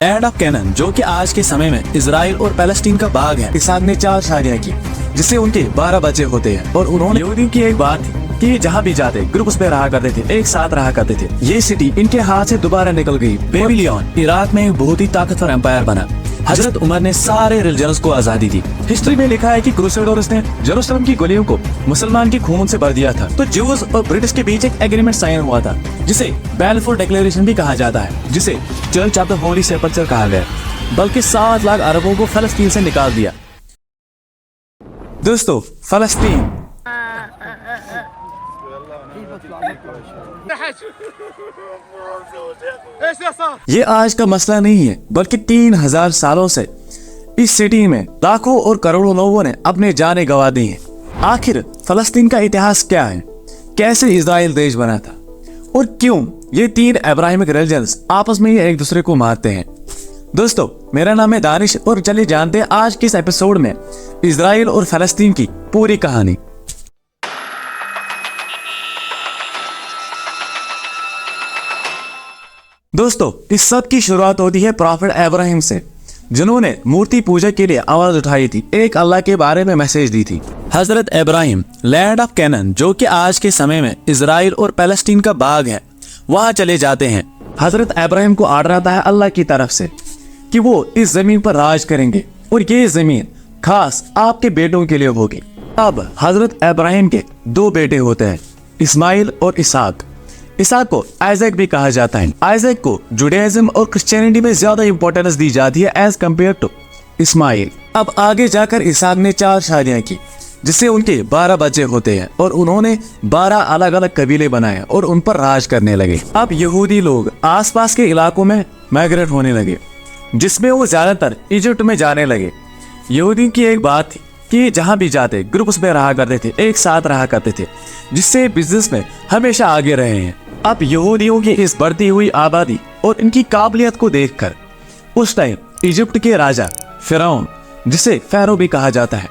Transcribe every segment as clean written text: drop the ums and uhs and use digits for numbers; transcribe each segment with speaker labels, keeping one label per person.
Speaker 1: Land of canyon, जो कि आज के समय में इजराइल और पैलेस्टीन का बाग है। इसहाक ने 4 शादियां की, जिससे उनके 12 बच्चे होते हैं। और उन्होंने यहूदी की एक बात थी कि जहाँ भी जाते ग्रुप उसमें रहा करते थे, एक साथ रहा करते थे। ये सिटी इनके हाथ से दोबारा निकल गई। बेबीलोन इराक में एक बहुत ही ताकतवर एम्पायर बना। हजरत उमर ने सारे रिलीजन्स को आजादी दी। हिस्ट्री में लिखा है कि क्रूसेडर्स ने जेरूसलम की गलियों को मुसलमान के खून से भर दिया था। तो ज्यूज और ब्रिटिश के बीच एक एग्रीमेंट साइन हुआ था, जिसे बैलफोर डिक्लेरेशन भी कहा जाता है, जिसे church of the holy sepulchre कहा गया। बल्कि 7 लाख अरबों को फलस्तीन से निकाल दिया। दोस्तों, फलस्तीन ये आज का मसला नहीं है, बल्कि 3000 सालों से इस सिटी में लाखों और करोड़ों लोगों ने अपने जाने गंवा दी हैं। आखिर फलस्तीन का इतिहास क्या है, कैसे इजराइल देश बना था, और क्यों ये 3 अब्राहमिक रिलीजन्स आपस में एक दूसरे को मारते हैं। दोस्तों, मेरा नाम है दानिश और चलिए जानते हैं आज के इस एपिसोड में इजराइल और फलस्तीन की पूरी कहानी। दोस्तों, इस सब की शुरुआत होती है प्रॉफिट अब्राहम से, जिन्होंने मूर्ति पूजा के लिए आवाज उठाई थी, एक अल्लाह के बारे में मैसेज दी थी। हजरत इब्राहिम लैंड ऑफ कैनान, जो कि आज के समय में इजराइल और पैलेस्टीन का बाग है, वहां चले जाते हैं। हजरत इब्राहिम को आर्डर आता है अल्लाह की तरफ से कि वो इस जमीन पर राज करेंगे और ये जमीन खास आपके बेटों के लिए होगी। अब हजरत इब्राहिम के 2 बेटे होते हैं, इस्माइल और इसहाक। इसहाक को आइजैक भी कहा जाता है। आइजैक को जुडाइज्म और क्रिश्चियनिटी में ज्यादा इंपॉर्टेंस दी जाती है एज कम्पेयर टू इस्माइल। अब आगे जाकर इसहाक ने 4 शादियां की, जिससे उनके 12 बच्चे होते हैं। और उन्होंने 12 अलग अलग कबीले बनाए और उन पर राज करने लगे। अब यहूदी लोग आसपास के इलाकों में माइग्रेट होने लगे, जिसमें वो ज्यादातर इजिप्ट में जाने लगे। यहूदी की एक बात थी कि जहां भी जाते ग्रुप्स में रहा करते थे, एक साथ रहा करते थे, जिससे बिजनेस में हमेशा आगे रहे हैं। अब यहूदियों की इस बढ़ती हुई आबादी और इनकी काबिलियत को देखकर उस टाइम इजिप्ट के राजा फिरौन, जिसे फैरो भी कहा जाता है,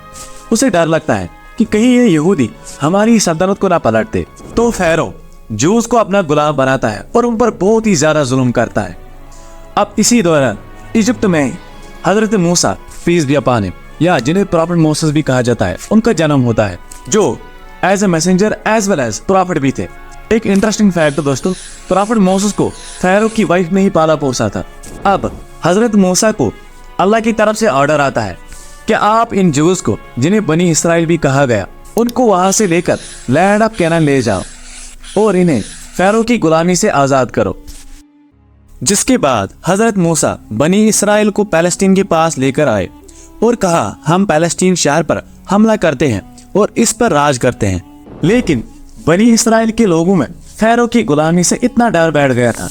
Speaker 1: उसे डर लगता है कि कहीं ये यहूदी हमारी सल्तनत को ना पलटते। तो फैरो जूस को अपना गुलाम बनाता है और उन पर बहुत ही ज्यादा जुल्म करता है। अब इसी दौरान इजिप्ट में हजरत मूसा पीस बी अपॉन हिम, या जिन्हें प्रॉफिट मोसेस भी कहा जाता है, उनका जन्म होता है, जो as a messenger as well as prophet भी थे। एक इंटरेस्टिंग फैक्ट दोस्तों, प्रॉफिट मोसेस को फैरो की वाइफ ने ही पाला पोसा था। अब हजरत मूसा को अल्लाह की तरफ से ऑर्डर आता है कि आप इन जूस को, जिन्हें बनी इसराइल भी कहा गया, उनको वहां से लेकर लैंड ऑफ कैनान ले जाओ और इन्हें फैरो की गुलामी से आजाद करो। जिसके बाद हजरत मूसा बनी इसराइल को पैलेस्टीन के पास लेकर आए और कहा, हम पैलेस्टीन शहर पर हमला करते हैं और इस पर राज करते हैं। लेकिन बनी इसराइल के लोगों में फैरो की गुलामी से इतना डर बैठ गया था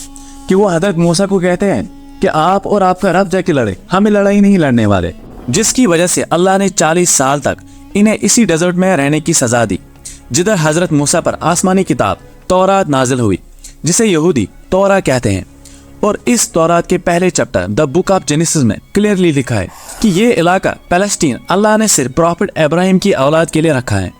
Speaker 1: कि वो हजरत मूसा को कहते हैं कि आप और आपका रब जाके लड़े, हमें लड़ाई नहीं लड़ने वाले। जिसकी वजह से अल्लाह ने 40 साल तक इन्हें इसी डेजर्ट में रहने की सजा दी, जिधर हजरत मूसा पर आसमानी किताब तौरात नाजिल हुई, जिसे यहूदी तौरा कहते हैं। और इस तौरात के पहले chapter the book of genesis में क्लियरली लिखा है कि ये इलाका पैलेस्टीन अल्लाह ने सिर्फ प्रॉफिट इब्राहिम की औलाद के लिए रखा है।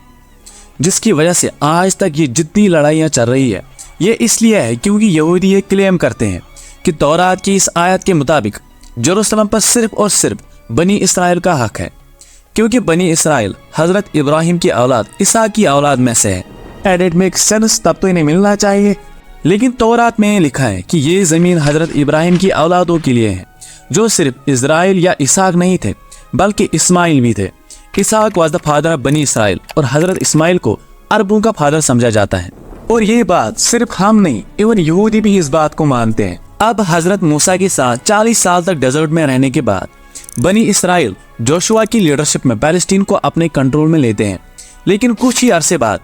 Speaker 1: जिसकी वजह से आज तक ये जितनी लड़ाइयाँ चल रही है, ये इसलिए है क्योंकि यहूदी ये क्लेम करते हैं कि तौरात की इस आयत के मुताबिक जेरूसलम पर सिर्फ और सिर्फ बनी इसराइल का हक है, क्योंकि बनी इसराइल हजरत इब्राहिम की औलाद इसहाक की औलाद में से है। एंड इट मेक्स सेंस, तब तो इन्हें मिलना चाहिए। लेकिन तौरात में लिखा है कि ये जमीन हजरत इब्राहिम की औलादों के लिए है, जो सिर्फ इजराइल या इसहाक नहीं थे, बल्कि इस्माइल भी थे। इसहाक वाज द फादर ऑफ बनी इसराइल और हजरत इस्माइल को अरबों का फादर समझा जाता है। और ये बात सिर्फ हम नहीं, इवन यहूदी भी इस बात को मानते हैं। अब हजरत मूसा के साथ 40 साल तक डेजर्ट में रहने के बाद बनी इसराइल जोशुआ की लीडरशिप में पैलेस्टीन को अपने कंट्रोल में लेते हैं। लेकिन कुछ ही अरसे बाद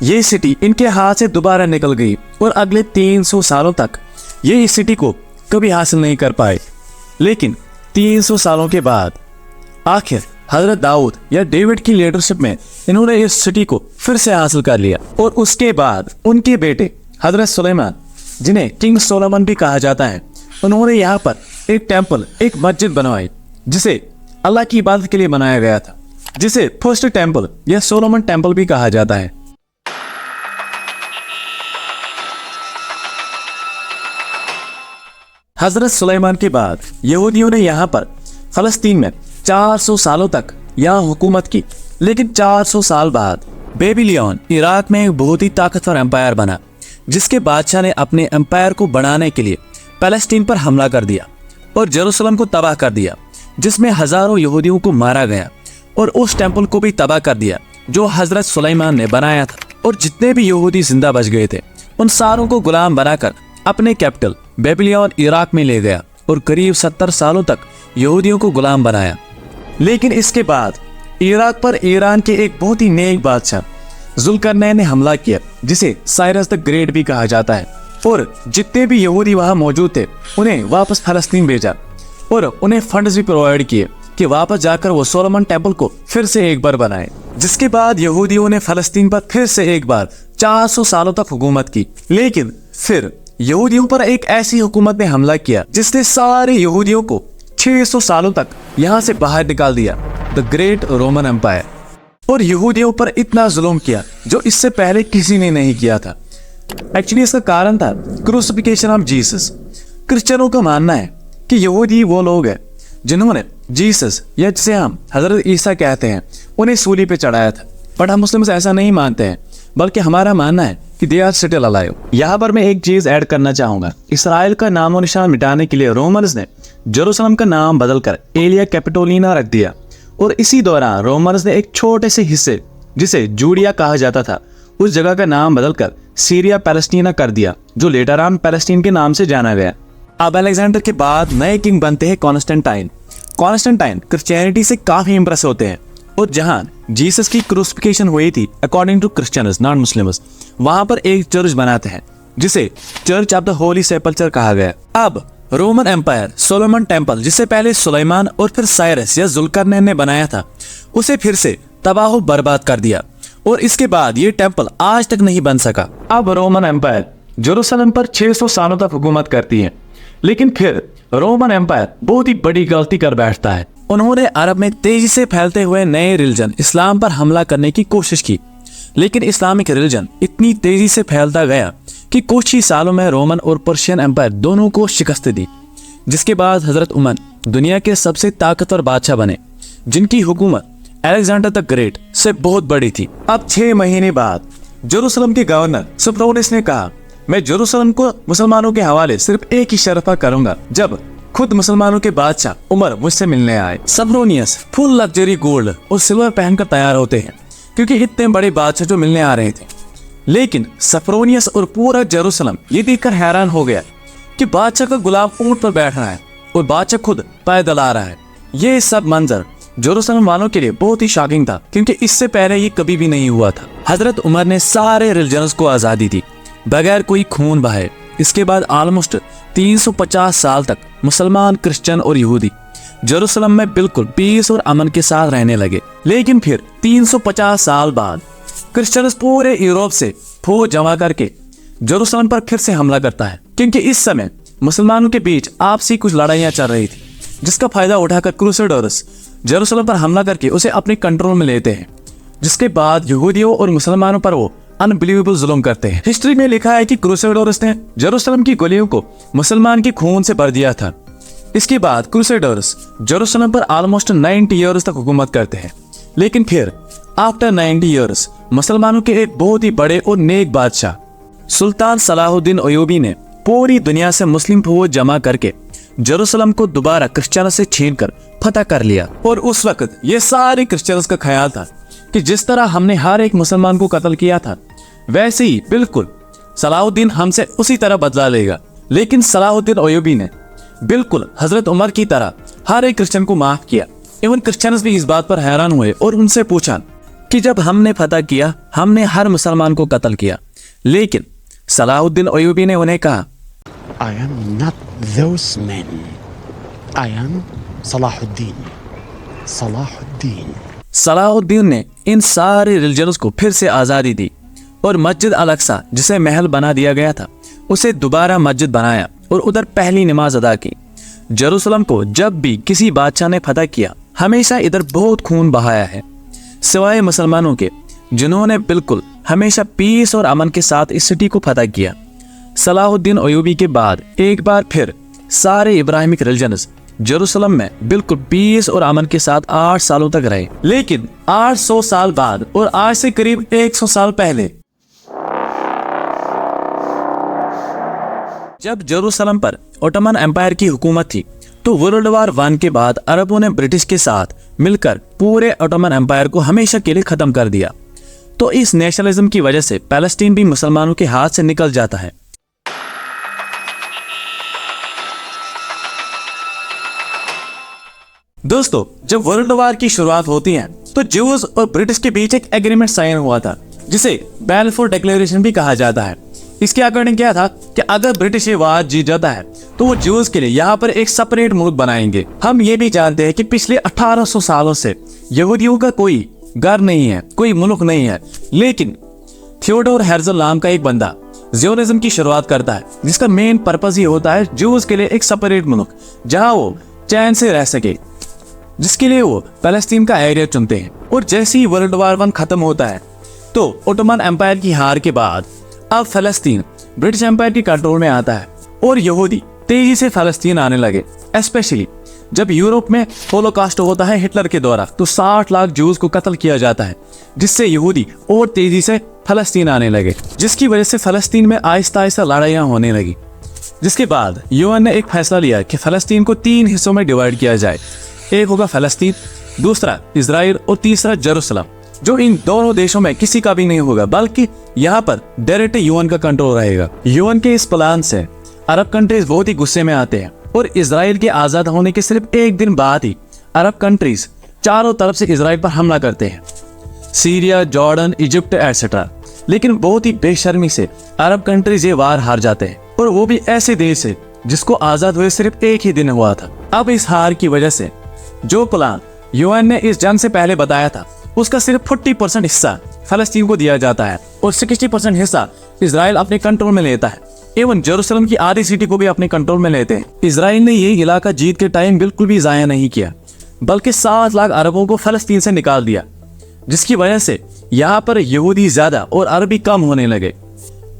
Speaker 1: ये सिटी इनके हाथ से दोबारा निकल गई और अगले 300 सालों तक ये इस सिटी को कभी हासिल नहीं कर पाए। लेकिन 300 सालों के बाद आखिर हजरत दाऊद या डेविड की लीडरशिप में इन्होंने इस सिटी को फिर से हासिल कर लिया। और उसके बाद उनके बेटे हजरत सुलेमान, जिन्हें किंग सोलोमन भी कहा जाता है, उन्होंने यहाँ पर एक टेम्पल, एक मस्जिद बनवाई, जिसे अल्लाह की इबादत के लिए बनाया गया था, जिसे फर्स्ट टेम्पल या सोलोमन टेम्पल भी कहा जाता है। हजरत सुलेमान के बाद यहूदियों ने यहाँ पर फलस्तीन में 400 सालों तक यहाँ हुकूमत की। लेकिन 400 साल बाद बेबीलोन इराक में एक बहुत ही ताकतवर एम्पायर बना, जिसके बादशाह ने अपने एम्पायर को बढ़ाने के लिए पैलेस्टीन पर हमला कर दिया और जेरूसलम को तबाह कर दिया, जिसमें हजारों यहूदियों को मारा गया, और उस टेंपल को भी तबाह कर दिया जो हजरत सुलेमान ने बनाया था। और जितने भी यहूदी जिंदा बच गए थे उन सारों को गुलाम बनाकर अपने कैपिटल बेबीलोन इराक में ले गया और करीब 70 सालों तक यहूदियों को गुलाम बनाया। लेकिन इसके बाद इराक पर ईरान के एक बहुत ही नेक बादशाह जुल्करनैन ने हमला किया, जिसे साइरस द ग्रेट भी कहा जाता है, और जितने भी यहूदी वहां मौजूद थे उन्हें वापस फलस्तीन भेजा और उन्हें फंड्स भी प्रोवाइड किए कि वापस जाकर वो सोलोमन टेंपल को फिर से एक बार बनाए। जिसके बाद यहूदियों ने फलस्तीन पर फिर से एक बार 400 सालों तक हुकूमत की। लेकिन फिर यहूदियों पर एक ऐसी हुकूमत ने हमला किया जिसने सारे यहूदियों को 600 सालों तक यहाँ से बाहर निकाल दिया, द ग्रेट रोमन एम्पायर। और यहूदियों पर इतना जुल्म किया जो इससे पहले किसी ने नहीं किया था। एक्चुअली इसका कारण था क्रूसिफिकेशन ऑफ जीसस। क्रिश्चियनों का मानना है कि यहूदी वो लोग हैं जिन्होंने जीसस, या जिसे हम हजरत ईसा कहते हैं, उन्हें सूली पे चढ़ाया था। बट हम मुस्लिम ऐसा नहीं मानते हैं, बल्कि हमारा मानना है कि दे आर स्टिल अलाइव। यहाँ पर मैं एक चीज ऐड करना चाहूंगा। इसराइल का नामो निशान मिटाने के लिए रोमन्स ने जेरूसलम का नाम बदलकर एलिया कैपिटोलिना रख दिया, और इसी दौरान रोमन्स ने एक छोटे से हिस्से जिसे जूडिया कहा जाता था उस जगह का नाम बदलकर सीरिया पैलेस्टीना कर दिया, जो लेटर ऑन पैलेस्टीन के नाम से जाना गया। अब अलेक्जेंडर के बाद नए किंग बनते हैं कॉन्स्टेंटाइन। कॉन्स्टेंटाइन क्रिश्चियनिटी से काफी इंप्रेस होते हैं, और जहां जीसस की क्रूसिफिकेशन हुई थी according to Christians non Muslims, वहां पर एक चर्च बनाते हैं जिसे church of the holy sepulchre कहा गया। अब रोमन एम्पायर सोलोमन टेंपल, जिसे पहले सुलेमान और फिर साइरस या जुल्करनैन ने बनाया था, उसे फिर से तबाह बर्बाद कर दिया, और इसके बाद ये टेंपल आज तक नहीं बन सका। अब रोमन एम्पायर जेरूसलम पर 600 सालों तक हुकूमत करती है। लेकिन फिर रोमन एम्पायर बहुत ही बड़ी गलती कर बैठता है। उन्होंने अरब में तेजी से फैलते हुए नए रिलीजन इस्लाम पर हमला करने की कोशिश की, लेकिन इस्लामिक रिलीजन इतनी तेजी से फैलता गया कि कुछ ही सालों में रोमन और पर्शियन एम्पायर दोनों को शिकस्त दी, जिसके बाद हजरत उमर दुनिया के सबसे ताकतवर बादशाह बने, जिनकी हुकूमत अलेक्जेंडर द ग्रेट से बहुत बड़ी थी। अब 6 महीने बाद जेरूसलम के गवर्नर सफरोनियस ने कहा, मैं जेरूसलम को मुसलमानों के हवाले सिर्फ एक ही शर्त पर करूंगा, जब खुद मुसलमानों के बादशाह उमर मुझसे मिलने आए। सफरोनियस फुल लग्जरी गोल्ड और सिल्वर पहनकर तैयार होते हैं, क्योंकि इतने बड़े बादशाह जो मिलने आ रहे थे। लेकिन सफरोनियस और पूरा जेरूसलम ये देखकर हैरान हो गया कि बादशाह का गुलाम ऊंट पर बैठ रहा है और बादशाह खुद पैदल आ रहा है। ये सब मंजर जेरूसलम वालों के लिए बहुत ही शॉकिंग था, क्योंकि इससे पहले ये कभी भी नहीं हुआ था। हजरत उमर ने सारे रिलीजन्स को आजादी दी बगैर कोई खून बहाए। इसके बाद ऑलमोस्ट 350 साल तक मुसलमान, क्रिश्चियन और यहूदी जेरूसलम में बिल्कुल पीस और अमन के साथ रहने लगे। लेकिन फिर 350 साल बाद क्रिश्चियंस पूरे यूरोप से फौज जमा करके जेरूसलम पर फिर से हमला करता है, क्योंकि इस समय मुसलमानों के बीच आपसी कुछ लड़ाइयां चल रही थी, जिसका फायदा उठाकर क्रूसेडर्स जेरूसलम पर हमला करके उसे अपने कंट्रोल में लेते हैं। जिसके बाद यहूदियों और मुसलमानों पर वो अनबिलीवेबल जुल्म करते हैं। हिस्ट्री में लिखा है कि क्रूसेडर्स ने जेरूसलम की गलियों को मुसलमान के खून से भर दिया था। इसके बाद क्रूसेडर्स जेरूसलम पर ऑलमोस्ट 90 ईयर्स तक हुकूमत करते हैं। लेकिन फिर आफ्टर 90 ईयर्स मुसलमानों के एक बहुत ही बड़े और नेक बादशाह सुल्तान सलाहुद्दीन अयूबी ने पूरी दुनिया से मुस्लिम फौज जमा करके जेरूसलम को दोबारा क्रिश्चियनों से छीनकर फतह कर लिया। और उस वक्त ये सारे क्रिश्चियंस का ख्याल था कि जिस तरह हमने हर एक मुसलमान को कत्ल किया था, वैसे ही बिल्कुल सलाहुद्दीन हमसे उसी तरह बदला लेगा। लेकिन सलाहुद्दीन अयूबी ने बिल्कुल हजरत उमर की तरह हर एक क्रिश्चियन को माफ किया। इवन क्रिश्चियंस भी इस बात पर हैरान हुए और उनसे पूछा कि जब हमने फतह किया हमने हर मुसलमान को कत्ल किया, लेकिन सलाहुद्दीन अयूबी ने उन्हें कहा,
Speaker 2: I am not those men. I am Salahuddin. Salahuddin.
Speaker 1: Salahuddin ने इन सारे रिलीजन्स को फिर से आज़ादी दी और मस्जिद अल-अक्सा, जिसे महल बना दिया गया था, उसे दोबारा मस्जिद बनाया और उधर पहली नमाज अदा की। जेरूसलम को जब भी किसी बादशाह ने फतह किया हमेशा इधर बहुत खून बहाया है, सिवाय मुसलमानों के, जिन्होंने बिल्कुल हमेशा पीस और अमन के साथ इस सिटी को फतह किया। सलाहुद्दीन अयूबी के बाद एक बार फिर सारे इब्राहिमिक रिलीजन्स जेरूसलम में बिल्कुल पीस और अमन के साथ 8 सालों तक रहे। लेकिन 800 साल बाद और आज से करीब 100 साल पहले जब जेरूसलम पर ओटोमन एम्पायर की हुकूमत थी, तो वर्ल्ड वार 1 के बाद अरबों ने ब्रिटिश के साथ मिलकर पूरे ओटोमन एम्पायर को हमेशा के लिए खत्म कर दिया। तो इस नेशनलिज्म की वजह से पैलेस्टीन भी मुसलमानों के हाथ से निकल जाता है। दोस्तों, जब वर्ल्ड वार की शुरुआत होती है तो ज्यूज और ब्रिटिश के बीच एक एग्रीमेंट साइन हुआ था, जिसे बैलफोर डिक्लेरेशन भी कहा जाता है। इसके अकॉर्डिंग क्या था कि अगर ब्रिटिश ये वार जीत जाता है तो वो ज्यूज के लिए यहाँ पर एक सेपरेट मुल्क बनाएंगे। हम ये भी जानते हैं कि पिछले 1800 सालों से यहूदियों का कोई घर नहीं है, कोई मुल्क नहीं है। लेकिन थियोडोर हेर्जल नाम का एक बंदा ज़ियोनिज्म की शुरुआत करता है, जिसका मेन पर्पस ये होता है ज्यूज के लिए एक सेपरेट मुल्क जहां वो चैन से रह सके, जिसके लिए वो पैलेस्टीन का एरिया चुनते हैं। और जैसे ही वर्ल्ड वार 1 खत्म होता है तो ओटोमन एम्पायर की हार के बाद अब फलस्तीन ब्रिटिश एम्पायर के कंट्रोल में आता है और यहूदी तेजी से फलस्तीन आने लगे। स्पेशली जब यूरोप में होलोकॉस्ट होता है हिटलर के द्वारा, तो 60 लाख ज्यूज को कत्ल किया जाता है, जिससे यहूदी और तेजी से फलस्तीन आने लगे, जिसकी वजह से फलस्तीन में आहिस्ता आहिस्ता लड़ाइयाँ होने लगी। जिसके बाद यूएन ने एक फैसला लिया कि फलस्तीन को 3 हिस्सों में डिवाइड किया जाए। एक होगा फलस्तीन, दूसरा इजराइल और तीसरा जेरूसलम, जो इन दोनों देशों में किसी का भी नहीं होगा, बल्कि यहाँ पर डायरेक्ट यूएन का कंट्रोल रहेगा। यूएन के इस प्लान से अरब कंट्रीज बहुत ही गुस्से में आते हैं और इजराइल के आजाद होने के सिर्फ 1 दिन बाद ही अरब कंट्रीज चारों तरफ से इजराइल पर हमला करते हैं, सीरिया, जॉर्डन, इजिप्ट एटसेट्रा। लेकिन बहुत ही बेशर्मी से अरब कंट्रीज ये वार हार जाते हैं, और वो भी ऐसे देश से जिसको आजाद हुए सिर्फ 1 ही दिन हुआ था। अब इस हार की वजह से जो प्लान यूएन ने इस जंग से पहले बताया था, उसका सिर्फ 40% हिस्सा फलस्तीन को दिया जाता है और 60% हिस्सा इजराइल अपने कंट्रोल में लेता है। एवं जेरूसलम की आधी सिटी को भी अपने कंट्रोल में लेते हैं। इजराइल ने ये इलाका जीत के टाइम बिल्कुल भी जाया नहीं किया, बल्कि 7 लाख अरबों को फलस्तीन से निकाल दिया, जिसकी वजह से यहाँ पर यहूदी ज्यादा और अरबी कम होने लगे।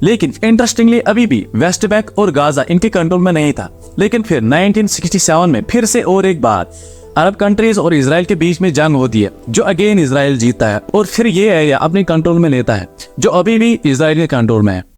Speaker 1: लेकिन इंटरेस्टिंगली अभी भी वेस्ट बैंक और गाजा इनके कंट्रोल में नहीं था। लेकिन फिर 1967 में फिर से और एक बार अरब कंट्रीज और इजराइल के बीच में जंग होती है, जो अगेन इजराइल जीतता है और फिर ये एरिया अपने कंट्रोल में लेता है, जो अभी भी इजराइल के कंट्रोल में है।